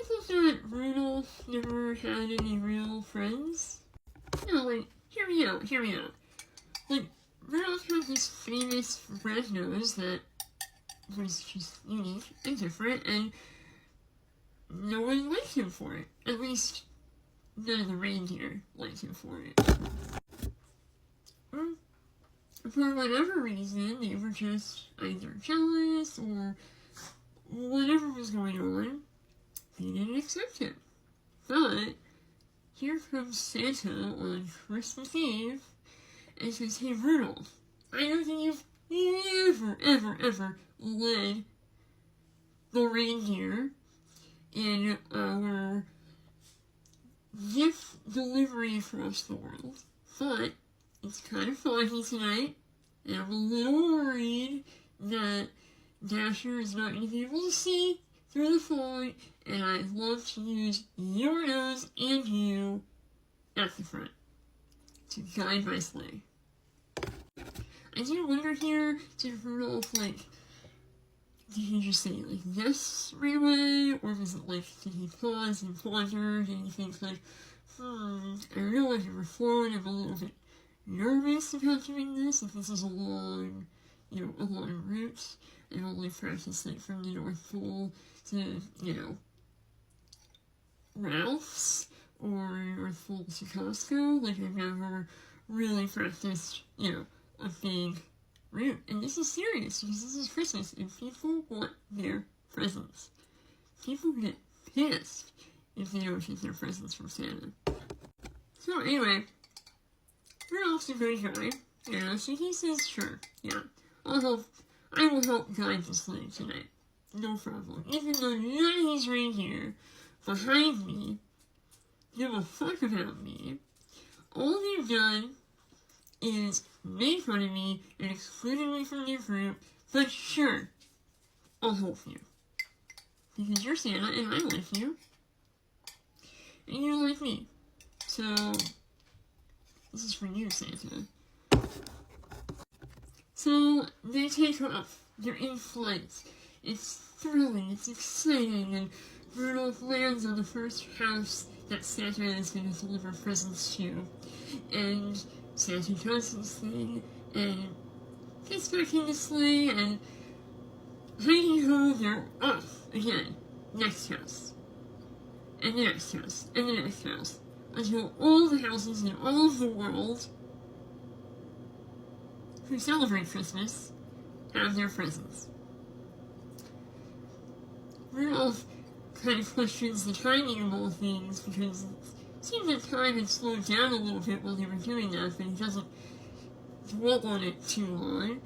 thought that Rudolph never had any real friends. No, like, hear me out. Like, Rudolph had this famous red nose that was just unique and different, and no one liked him for it. At least, none of the reindeer liked him for it. For whatever reason, they were just either jealous or whatever was going on, they didn't accept him. But here comes Santa on Christmas Eve and says, "Hey Rudolph, I know that you've ever led the reindeer in our gift delivery across the world, but it's kind of foggy tonight, and I'm a little worried that Dasher is not going to be able to see through the fog, and I'd love to use your nose and you at the front to guide my sleigh." I do wonder here, did Rudolph, like, did he just say, like, yes right away, or was it, like, did he pause and ponder, did he think, like, I don't know, like, number 4, I'm a little bit nervous about doing this, if this is a long route, and only practice, like, from the North Pole to, Ralph's, or North Pole to Costco, like, I've never really practiced, a big route. And this is serious, because this is Christmas, and people want their presents. People get pissed if they don't get their presents from Santa. So anyway, Rudolph's a good guy, so he says, sure, I will help guide the sleigh tonight. No problem. Even though none of these reindeer behind me give a fuck about me, all they've done is made fun of me and excluded me from their group, but sure, I'll help you. Because you're Santa and I like you. And you like me. So, this is for you, Santa. So, they take off. They're in flight. It's thrilling, it's exciting, and Rudolph lands on the first house that Santa is going to deliver presents to. And Santa does his thing, and gets back in the sleigh, and hi-ho, they're off again. Next house. And the next house. And the next house. Until all the houses in all of the world who celebrate Christmas have their presents. Rudolph kind of questions the timing of all things, because it seems that time had slowed down a little bit while they were doing that, but he doesn't dwell on it too long.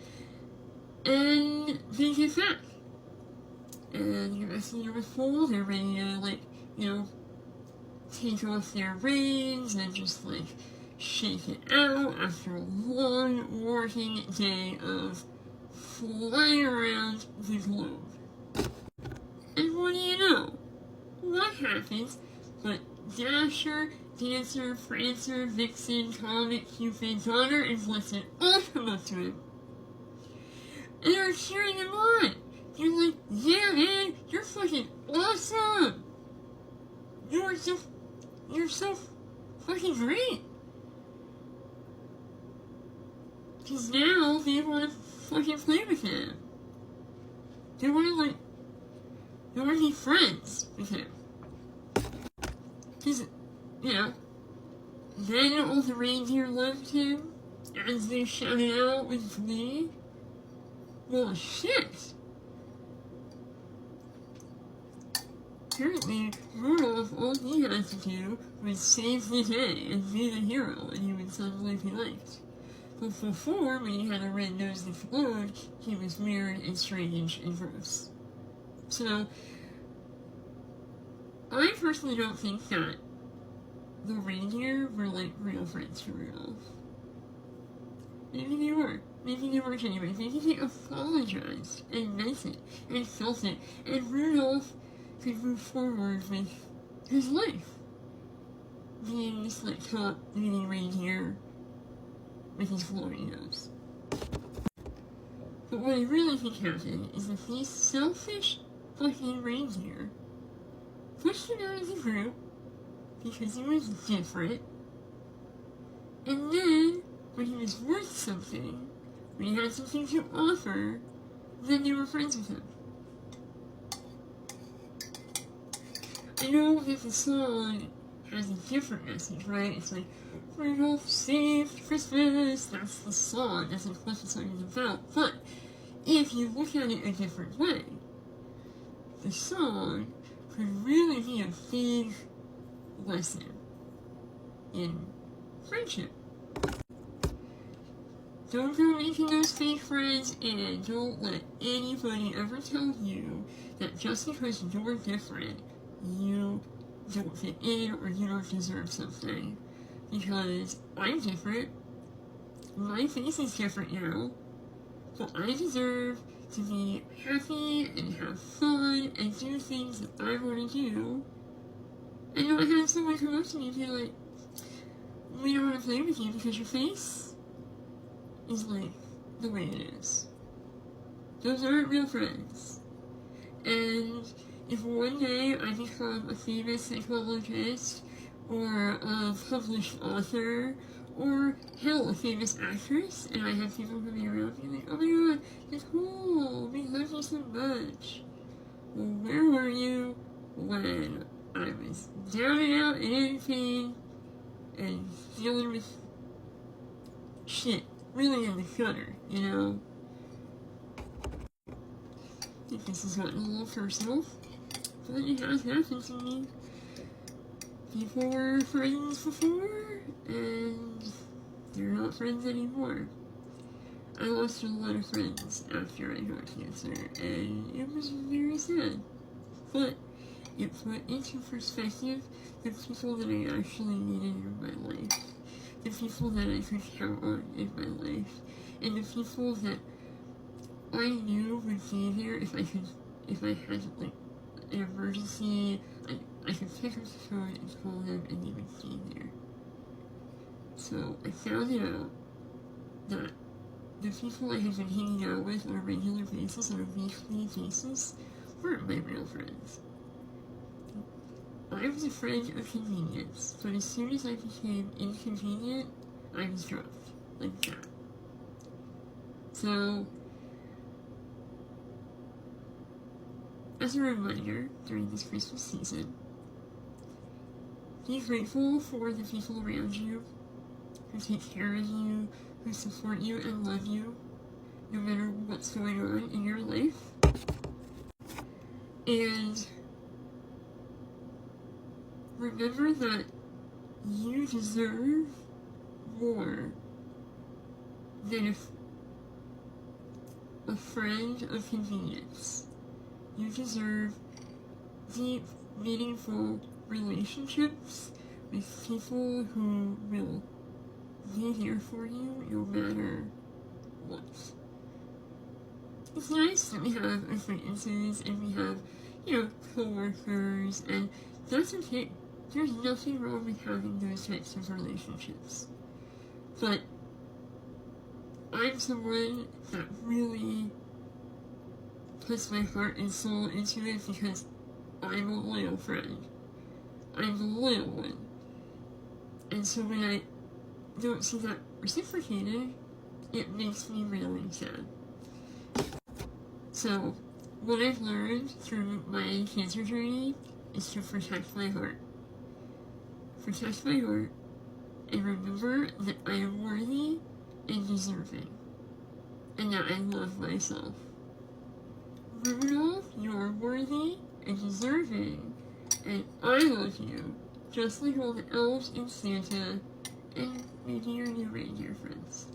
And they get back. And the rest of the full, they're ready to, take off their reins and just, shake it out after a long working day of flying around the globe. And what do you know? What happens but Dasher, Dancer, Prancer, Vixen, Comet, Cupid, Donner, and Blitzen all come up to him. And they're cheering him on. They're like, yeah man, you're fucking awesome! You're so fucking great! Because now they want to fucking play with him. They want to be friends with him. Because, then all the reindeer loved him as they shouted out with glee. Well, shit! Apparently, Rudolph, all he had to do was save the day and be the hero, and he would suddenly be liked. But before, when he had a red nose that glowed, he was weird and strange and gross. So, I personally don't think that the reindeer were, real friends to Rudolph. Maybe they were. Maybe they weren't anyway. Maybe they apologized and meant it and felt it, and Rudolph could move forward with his life. Being this, top mini reindeer with his glowing nose. But what I really think happened is that these selfish fucking reindeer pushed him out of the group because he was different, and then, when he was worth something, when he had something to offer, then they were friends with him. I know that the song has a different message, right? It's like, Rudolph saved Christmas, that's the song, that's what the song is about. But, if you look at it a different way, the song could really be a big lesson in friendship. Don't go making those fake friends, and don't let anybody ever tell you that just because you're different, you don't fit in or you don't deserve something. Because I'm different, my face is different now, but I deserve to be happy and have fun and do things that I want to do, and not have someone come up to me and be like, we don't want to play with you because your face is like the way it is. Those aren't real friends. And if one day I become a famous psychologist, or a published author, or hell, a famous actress, and I have people coming around being like, oh my god, Nicole, we love you so much. Well, where were you when I was down and out and in pain and dealing with shit, really in the gutter, you know? I think this has gotten a little personal, but it has happened to me. People were friends before, and they're not friends anymore. I lost a lot of friends after I got cancer, and it was very sad. But it put into perspective the people that I actually needed in my life, the people that I could count on in my life, and the people that I knew would be there if I had like an emergency. I could pick up the phone and call them and they would be there. So I found out that the people I had been hanging out with on a regular basis, on a weekly basis, weren't my real friends. I was a friend of convenience, but as soon as I became inconvenient, I was dropped. Like that. So, as a reminder, during this Christmas season, be grateful for the people around you who take care of you, who support you and love you, no matter what's going on in your life. And remember that you deserve more than a friend of convenience. You deserve deep, meaningful relationships with people who will be there for you no matter what. It's nice that we have acquaintances and we have, co-workers, and that's okay. There's nothing wrong with having those types of relationships. But I'm someone that really puts my heart and soul into it because I'm a loyal friend. I'm the loyal one. And so when I don't see that reciprocated, it makes me really sad. So, what I've learned through my cancer journey is to protect my heart. Protect my heart, and remember that I am worthy and deserving, and that I love myself. Rudolph, you are worthy and deserving, and I love you, just like all the elves and Santa, and maybe your new reindeer friends.